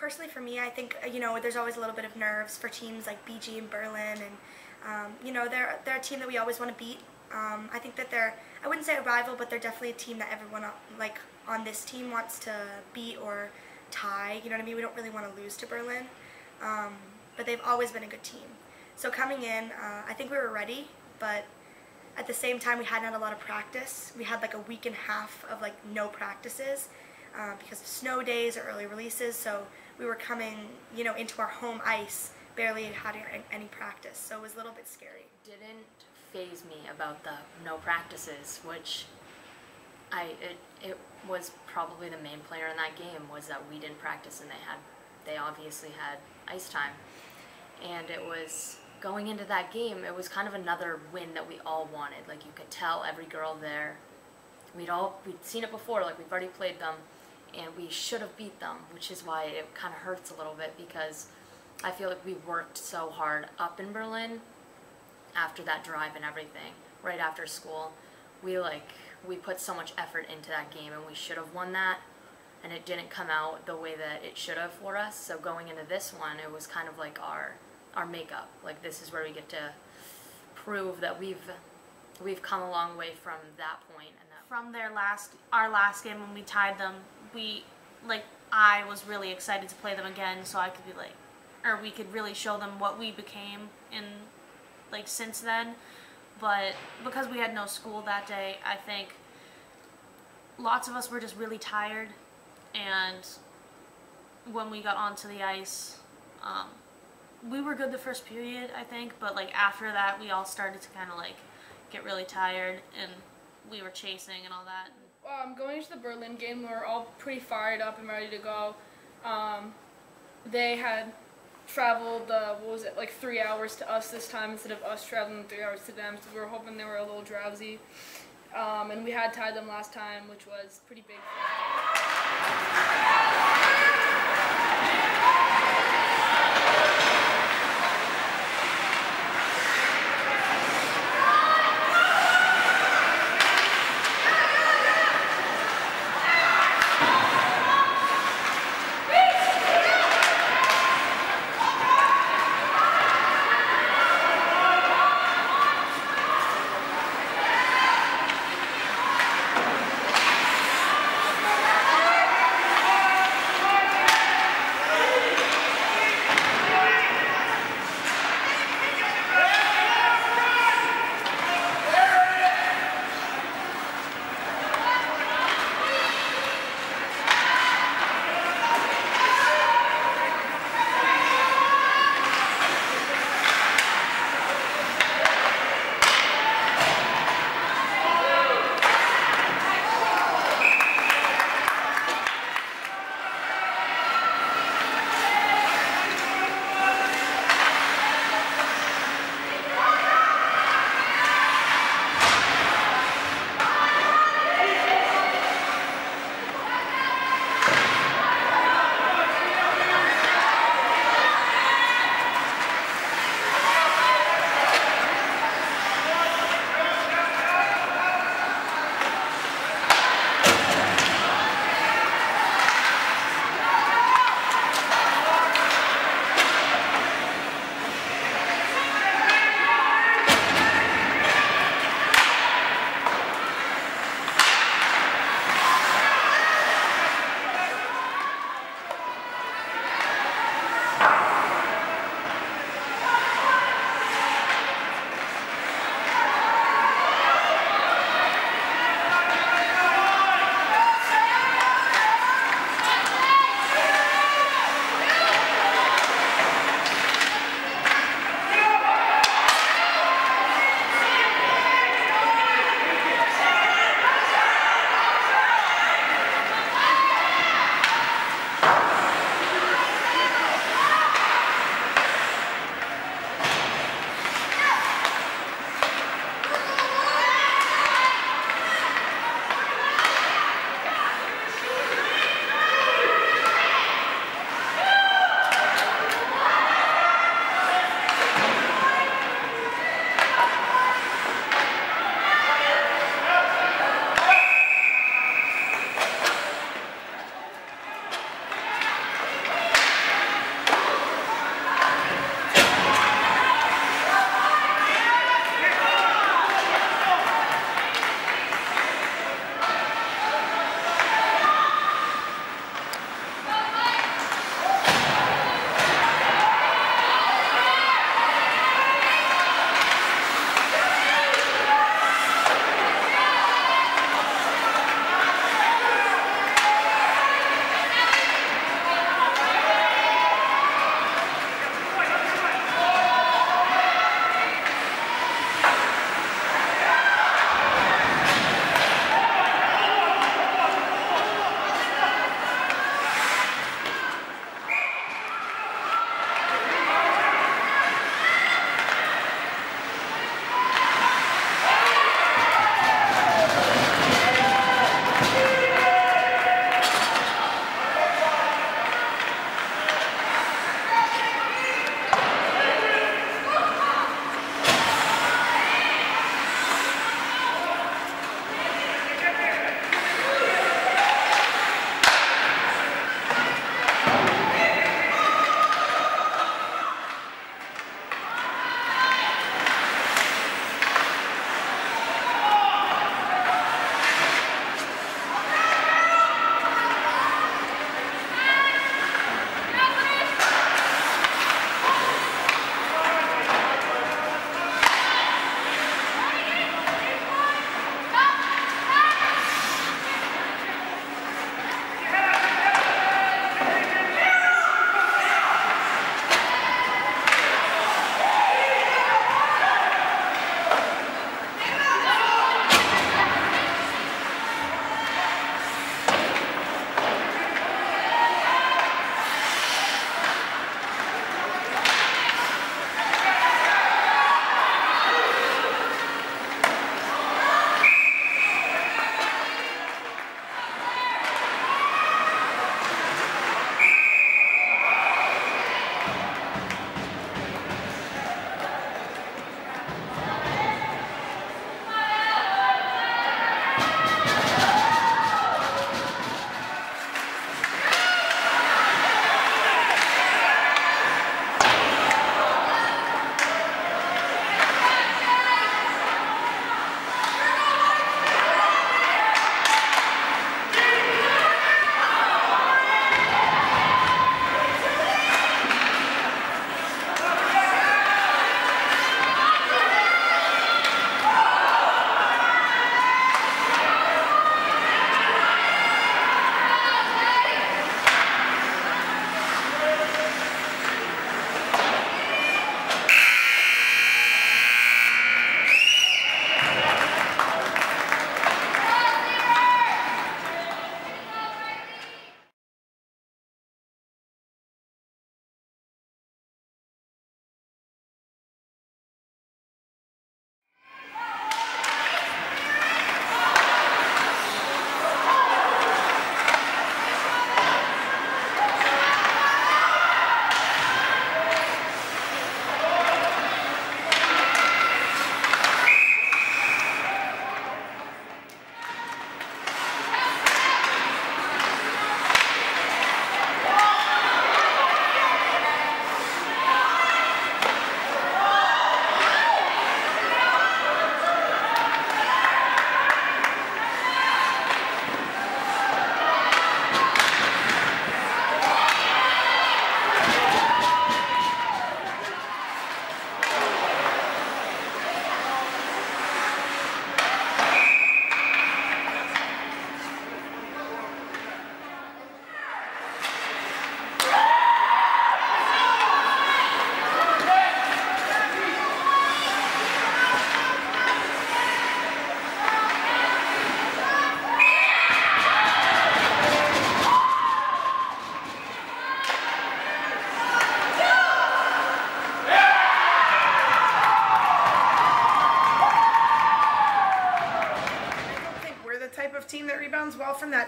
personally for me, I think, there's always a little bit of nerves for teams like BG and Berlin, and, they're a team that we always want to beat. I think that I wouldn't say a rival, but they're definitely a team that everyone, on this team wants to beat or tie, you know what I mean? We don't really want to lose to Berlin, but they've always been a good team. So coming in, I think we were ready, but at the same time we hadn't had a lot of practice. We had like a week and a half of no practices because of snow days or early releases, so we were coming, into our home ice, barely having any practice, so it was a little bit scary. Didn't faze me about the no practices, which it was probably the main player in that game, was that we didn't practice and they obviously had ice time. And it was, going into that game, it was kind of another win that we all wanted. Like, you could tell every girl there, we'd seen it before, like we've already played them, and we should have beat them, which is why it kind of hurts a little bit, because I feel like we worked so hard up in Berlin after that drive and everything, right after school. We put so much effort into that game, and we should have won that, and it didn't come out the way that it should have for us. So going into this one, it was kind of like our makeup. Like, this is where we get to prove that we've come a long way from that point. And from our last game when we tied them, I was really excited to play them again, so I could be we could really show them what we became in since then. But because we had no school that day, I think lots of us were just really tired, and when we got onto the ice, we were good the first period, I think, but after that we all started to kind of get really tired, and we were chasing and all that. Going into the Berlin game, we were all pretty fired up and ready to go. They had traveled, 3 hours to us this time instead of us traveling 3 hours to them, so we were hoping they were a little drowsy. And we had tied them last time, which was pretty big for us.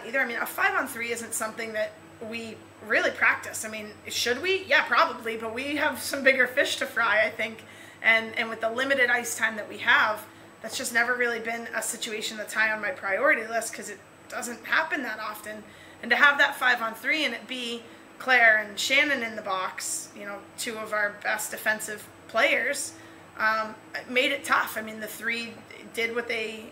that either. I mean, a 5-on-3 isn't something that we really practice. I mean, should we? Yeah, probably, but we have some bigger fish to fry, I think. And with the limited ice time that we have, that's just never really been a situation that's high on my priority list because it doesn't happen that often. And to have that 5-on-3 and it be Claire and Shannon in the box, you know, two of our best defensive players, it made it tough. I mean, the three did what they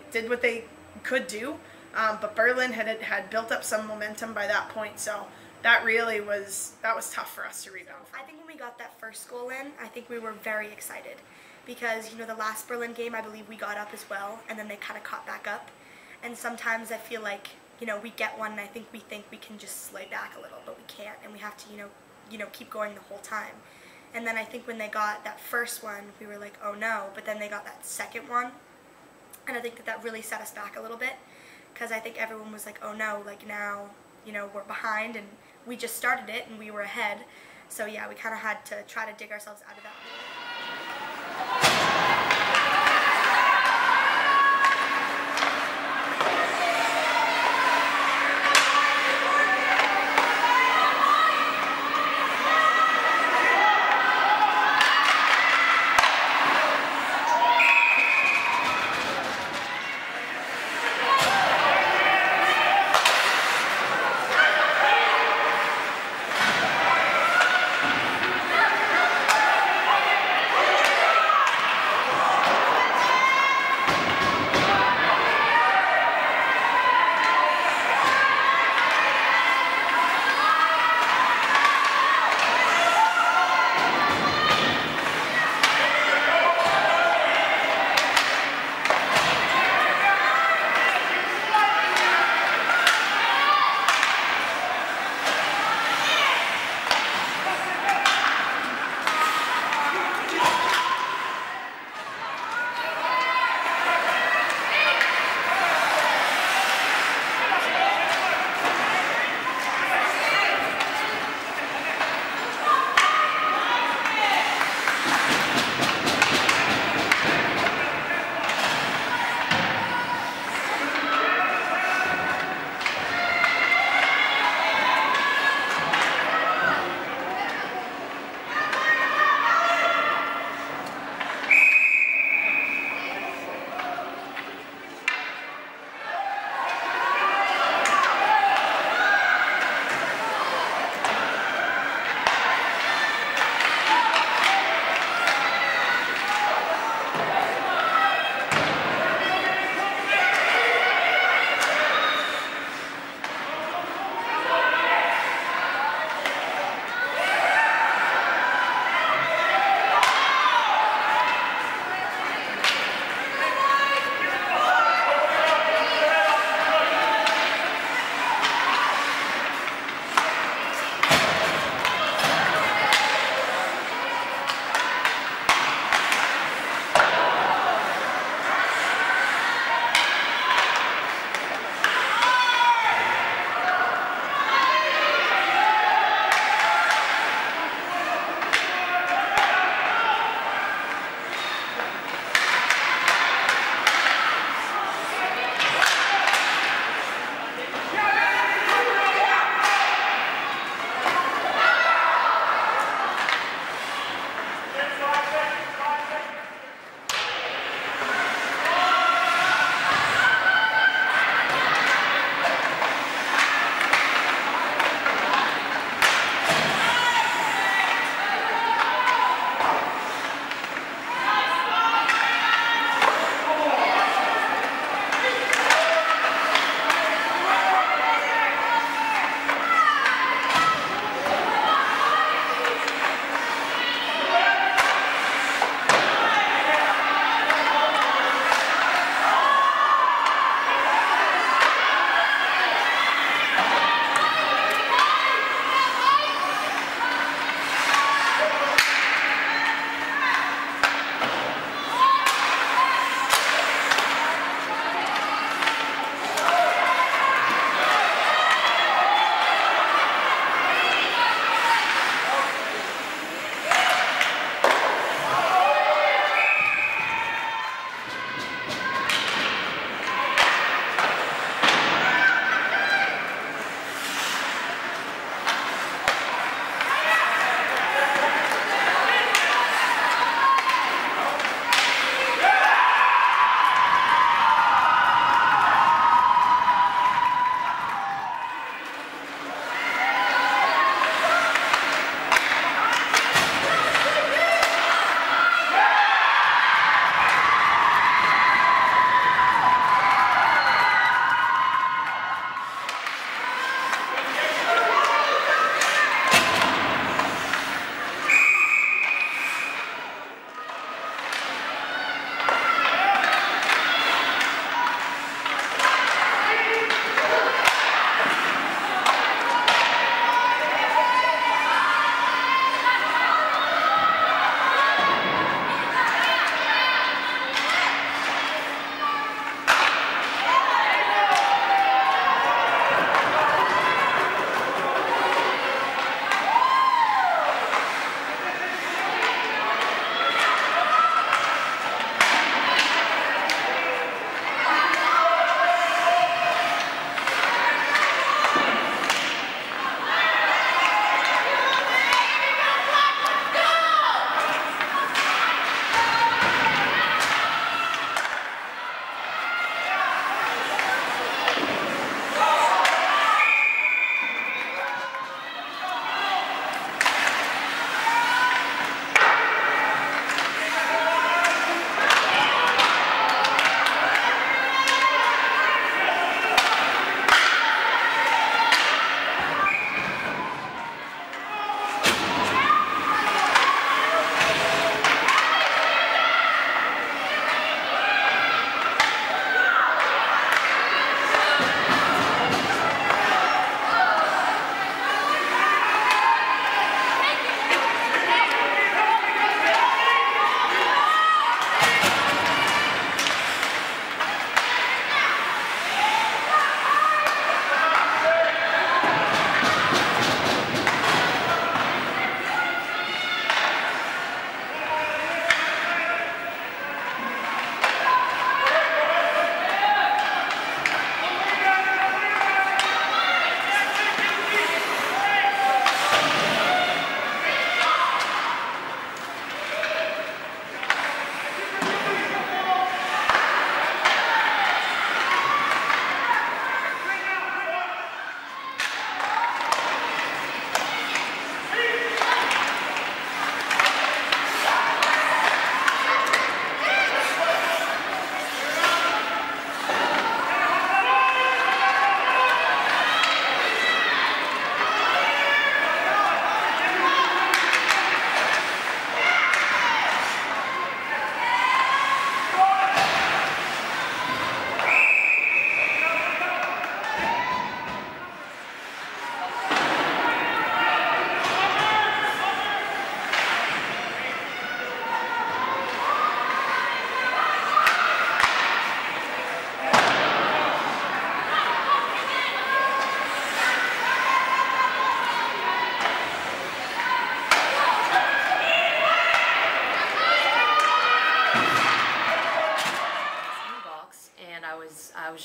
could do, but Berlin had built up some momentum by that point, so that was tough for us to rebound from. I think when we got that first goal in, I think we were very excited because, you know, the last Berlin game, I believe we got up as well, and then they kind of caught back up. And sometimes I feel like, you know, we get one and I think we can just slay back a little, but we can't, and we have to, you know, keep going the whole time. And then I think when they got that first one, we were like, oh no, but then they got that second one, and I think that really set us back a little bit because I think everyone was like, oh no, like now, you know, we're behind and we just started it and we were ahead. So yeah, we kind of had to try to dig ourselves out of that.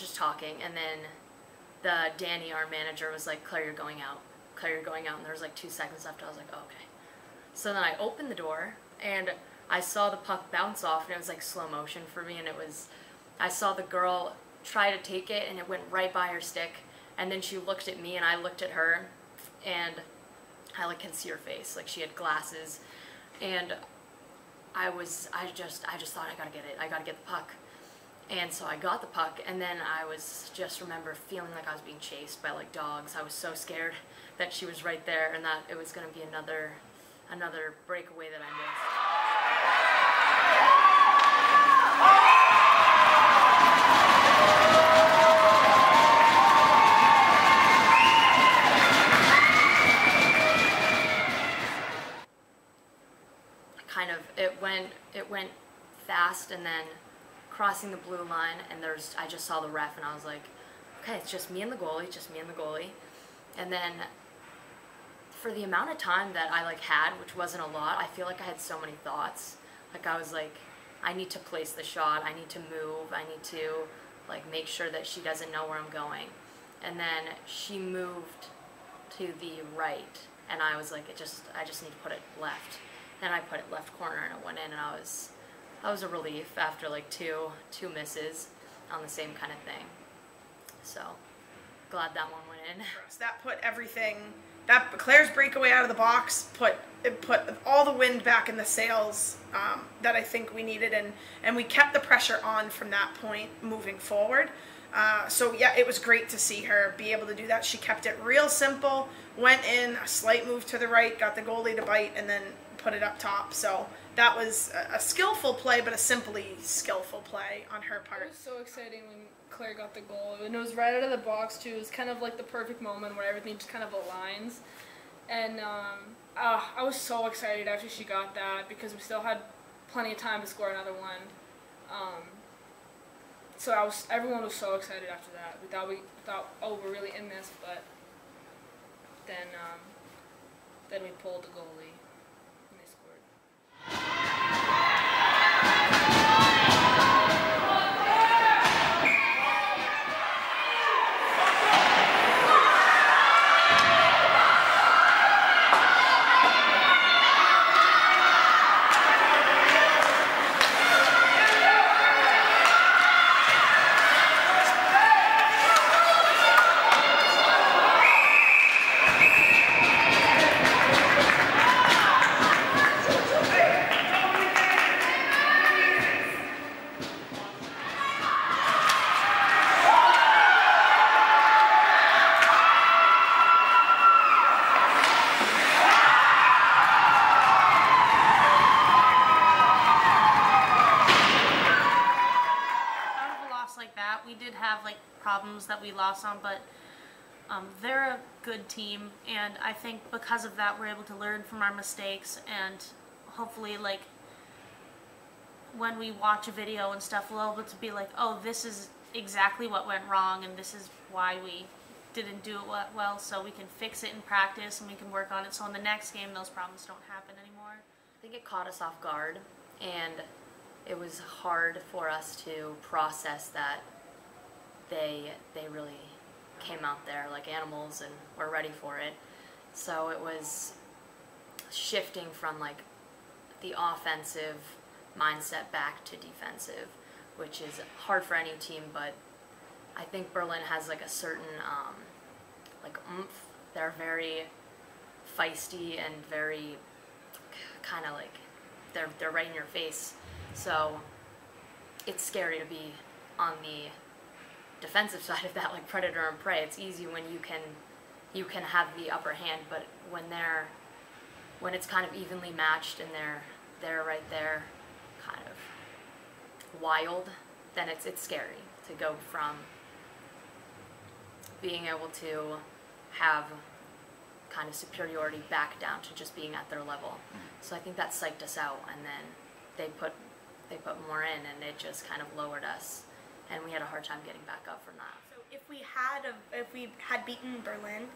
just talking, and then Danny, our manager, was like, Claire, you're going out. Claire, you're going out. And there was like 2 seconds left. I was like, oh, okay. So then I opened the door, and I saw the puck bounce off, and it was like slow motion for me, and I saw the girl try to take it, and it went right by her stick, and then she looked at me, and I looked at her, and I like can see her face, like she had glasses, and I just thought, I gotta get the puck. And so I got the puck, and then I just remember feeling like I was being chased by like dogs. I was so scared that she was right there, and that it was gonna be another breakaway that I missed. It went fast, and then crossing the blue line, and I just saw the ref, and I was like, okay, it's just me and the goalie, and then for the amount of time that I like had, which wasn't a lot, I feel like I had so many thoughts. Like I was like, I need to place the shot, I need to move, I need to like make sure that she doesn't know where I'm going. And then she moved to the right, and I was like, I just need to put it left. And I put it left corner, and it went in, and that was a relief after like two misses on the same kind of thing. So glad that one went in. That put everything, that Claire's breakaway out of the box put all the wind back in the sails that I think we needed, and we kept the pressure on from that point moving forward. So yeah, it was great to see her be able to do that. She kept it real simple, went in, a slight move to the right, got the goalie to bite, and then put it up top. So that was a skillful play, but a simply skillful play on her part. It was so exciting when Claire got the goal, and it was right out of the box too. It was kind of like the perfect moment where everything just kind of aligns. And I was so excited after she got that, because we still had plenty of time to score another one. So everyone was so excited after that. We thought, oh, we're really in this, but then we pulled the goalie and they scored. Problems that we lost on, but they're a good team, and I think because of that we're able to learn from our mistakes, and hopefully like when we watch a video and stuff we'll be able to be like, oh, this is exactly what went wrong, and this is why we didn't do it well, so we can fix it in practice and we can work on it, so in the next game those problems don't happen anymore. I think it caught us off guard, and it was hard for us to process that they really came out there like animals and were ready for it. So it was shifting from like the offensive mindset back to defensive, which is hard for any team, but I think Berlin has like a certain like oomph. They're very feisty and very kind of like they're right in your face. So it's scary to be on the defensive side of that, like predator and prey. It's easy when you can have the upper hand, but when it's kind of evenly matched and they're right there, kind of wild, then it's scary to go from being able to have kind of superiority back down to just being at their level. So I think that psyched us out, and then they put more in, and it just kind of lowered us. And we had a hard time getting back up from that. So if we had beaten Berlin,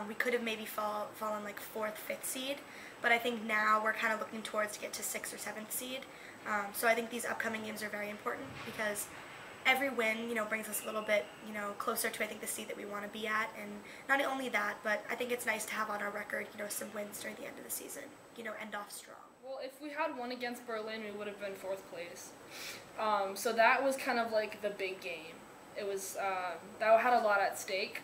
we could have maybe fallen like 4th, 5th seed. But I think now we're kind of looking towards to get to 6th or 7th seed. So I think these upcoming games are very important, because every win, brings us a little bit, closer to, I think, the seed that we want to be at. And not only that, but I think it's nice to have on our record, some wins during the end of the season, end off strong. Well, if we had won against Berlin, we would have been 4th place. So that was kind of like the big game. It was, that had a lot at stake.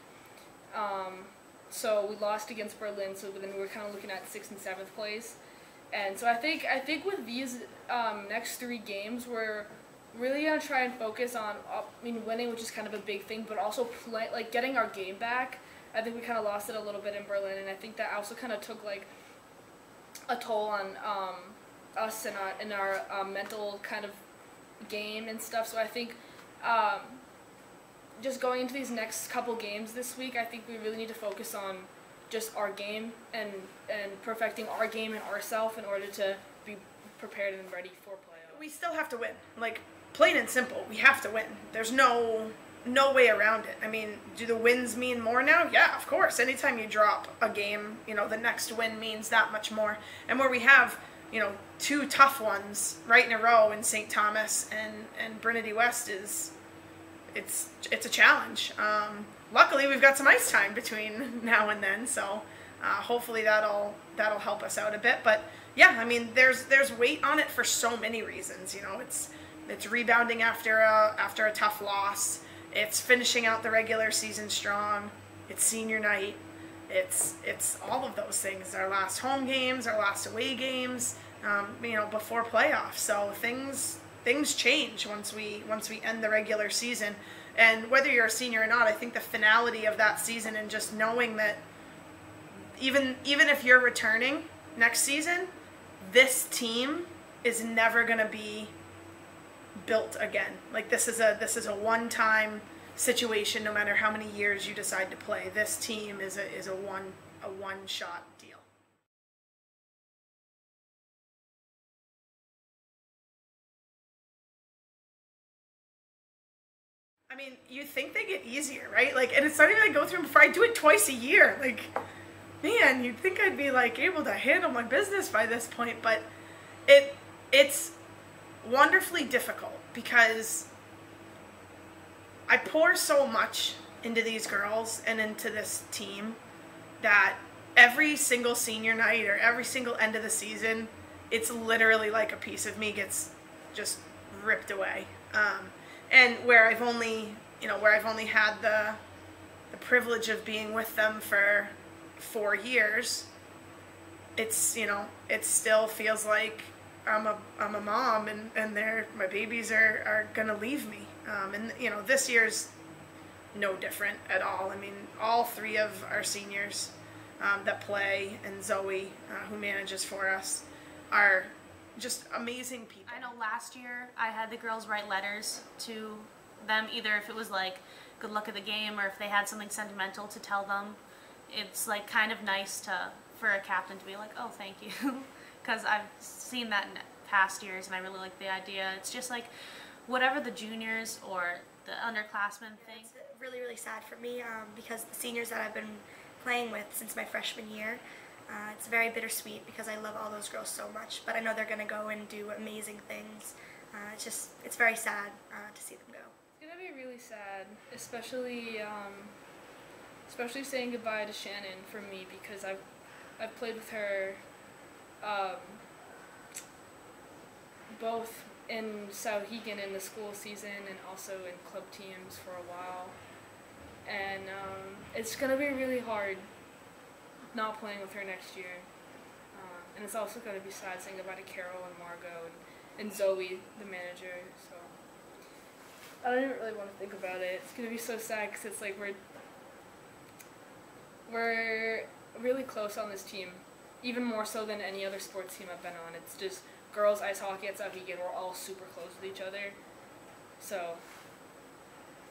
So we lost against Berlin, so then we were kind of looking at 6th and 7th place. And so I think with these next 3 games, we're really gonna try and focus on, winning, which is kind of a big thing, but also getting our game back. I think we kind of lost it a little bit in Berlin, and I think that also kind of took like a toll on us and our mental kind of game and stuff. So I think just going into these next couple games this week, I think we really need to focus on just our game and perfecting our game and ourselves in order to be prepared and ready for playoffs. We still have to win. Like, plain and simple, we have to win. There's no way around it. I mean, do the wins mean more now? Yeah, of course. Anytime you drop a game, the next win means that much more. And where we have, 2 tough ones right in a row in St. Thomas and Trinity West it's a challenge. Luckily, we've got some ice time between now and then, so hopefully that'll help us out a bit. But yeah, I mean, there's weight on it for so many reasons. It's rebounding after a tough loss. It's finishing out the regular season strong. It's senior night. It's all of those things. Our last home games, our last away games. Before playoffs. So things change once we end the regular season. And whether you're a senior or not, I think the finality of that season and just knowing that even if you're returning next season, this team is never going to be built again. Like, this is a one-time situation. No matter how many years you decide to play, this team is a one-shot deal. I mean, you think they get easier, right? Like, and it's not even like go through them before. I do it twice a year. Like, man, you'd think I'd be like able to handle my business by this point, but it's wonderfully difficult because I pour so much into these girls and into this team that every single senior night or every single end of the season, it's literally like a piece of me gets just ripped away. And where I've only had the privilege of being with them for 4 years, it still feels like I'm a mom and my babies are gonna leave me. And this year's no different at all. I mean, all 3 of our seniors that play and Zoe, who manages for us, are just amazing people. I know last year I had the girls write letters to them, either if it was like good luck at the game or if they had something sentimental to tell them. It's like kind of nice for a captain to be like, oh, thank you, because I've seen that in past years and I really like the idea. It's just like whatever the juniors or the underclassmen think. It's really, really sad for me because the seniors that I've been playing with since my freshman year, it's very bittersweet because I love all those girls so much, but I know they're going to go and do amazing things. It's very sad to see them go. It's going to be really sad, especially saying goodbye to Shannon for me, because I've played with her both in Souhegan in the school season and also in club teams for a while. And it's going to be really hard not playing with her next year. And it's also going to be sad saying goodbye to Carol and Margot and Zoe, the manager. So I don't even really want to think about it. It's going to be so sad because it's like we're really close on this team, even more so than any other sports team I've been on. It's just girls ice hockey at Souhegan. We're all super close with each other. So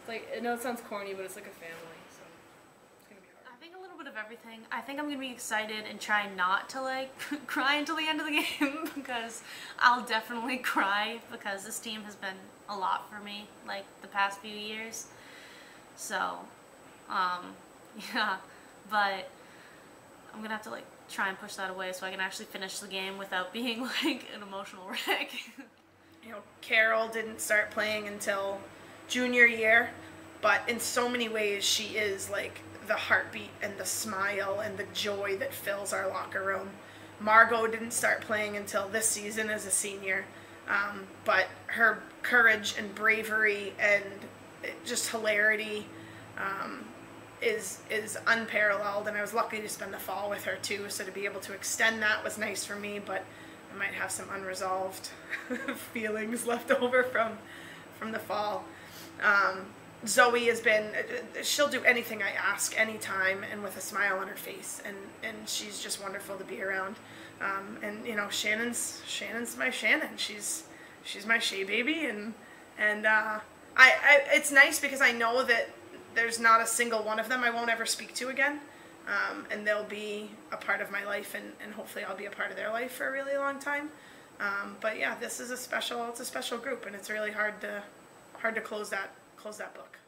it's like, I know it sounds corny, but it's like a family. So it's going to be hard. I think a little bit of everything. I think I'm going to be excited and try not to like cry until the end of the game because I'll definitely cry because this team has been a lot for me like the past few years. So, yeah, but I'm going to have to like try and push that away so I can actually finish the game without being like an emotional wreck. Carol didn't start playing until junior year, but in so many ways she is like the heartbeat and the smile and the joy that fills our locker room. Margot didn't start playing until this season as a senior, but her courage and bravery and just hilarity is unparalleled, and I was lucky to spend the fall with her too, so to be able to extend that was nice for me, but I might have some unresolved feelings left over from the fall. Zoe has been, she'll do anything I ask anytime and with a smile on her face, and she's just wonderful to be around. And you know, Shannon's my Shannon. She's my Shea baby, and it's nice because I know that there's not a single one of them I won't ever speak to again. And they'll be a part of my life, and hopefully I'll be a part of their life for a really long time. But yeah, this is it's a special group, and it's really hard to close that book.